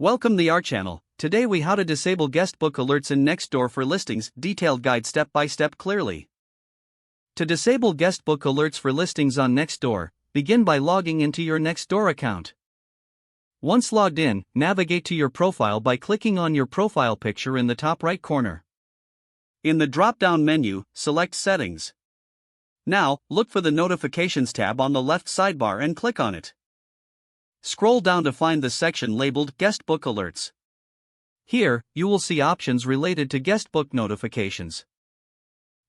Welcome to our channel. Today we how to disable guestbook alerts in Nextdoor for listings, detailed guide step by step clearly. To disable guestbook alerts for listings on Nextdoor, begin by logging into your Nextdoor account. Once logged in, navigate to your profile by clicking on your profile picture in the top right corner. In the drop-down menu, select Settings. Now, look for the Notifications tab on the left sidebar and click on it. Scroll down to find the section labeled Guestbook Alerts. Here, you will see options related to guestbook notifications.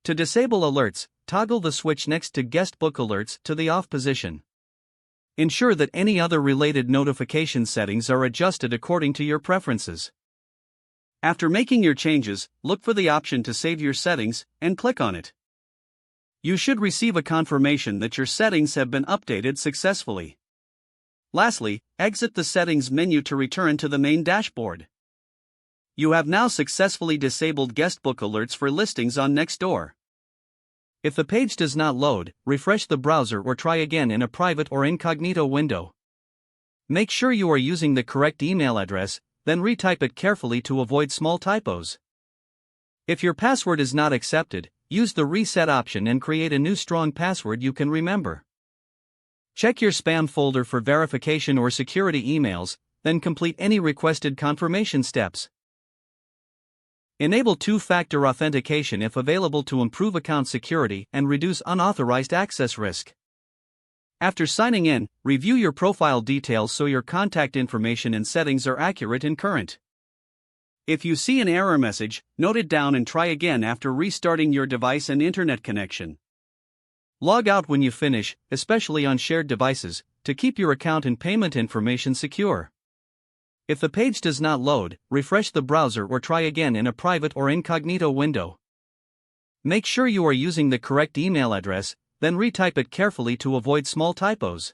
To disable alerts, toggle the switch next to Guestbook Alerts to the off position. Ensure that any other related notification settings are adjusted according to your preferences. After making your changes, look for the option to save your settings and click on it. You should receive a confirmation that your settings have been updated successfully. Lastly, exit the Settings menu to return to the main dashboard. You have now successfully disabled guestbook alerts for listings on Nextdoor. If the page does not load, refresh the browser or try again in a private or incognito window. Make sure you are using the correct email address, then retype it carefully to avoid small typos. If your password is not accepted, use the reset option and create a new strong password you can remember. Check your spam folder for verification or security emails, then complete any requested confirmation steps. Enable two-factor authentication if available to improve account security and reduce unauthorized access risk. After signing in, review your profile details so your contact information and settings are accurate and current. If you see an error message, note it down and try again after restarting your device and internet connection. Log out when you finish, especially on shared devices, to keep your account and payment information secure. If the page does not load, refresh the browser or try again in a private or incognito window. Make sure you are using the correct email address, then retype it carefully to avoid small typos.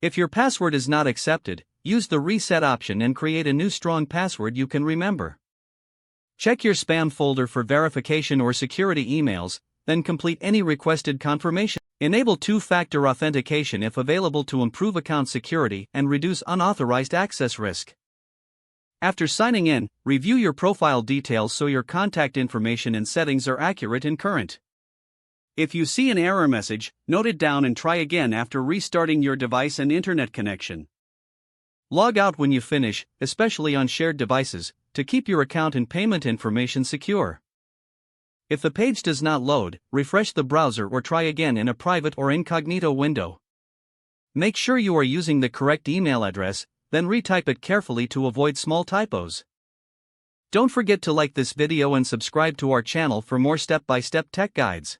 If your password is not accepted, use the reset option and create a new strong password you can remember. Check your spam folder for verification or security emails, then complete any requested confirmation. Enable two-factor authentication if available to improve account security and reduce unauthorized access risk. After signing in, review your profile details so your contact information and settings are accurate and current. If you see an error message, note it down and try again after restarting your device and internet connection. Log out when you finish, especially on shared devices, to keep your account and payment information secure. If the page does not load, refresh the browser or try again in a private or incognito window. Make sure you are using the correct email address, then retype it carefully to avoid small typos. Don't forget to like this video and subscribe to our channel for more step-by-step tech guides.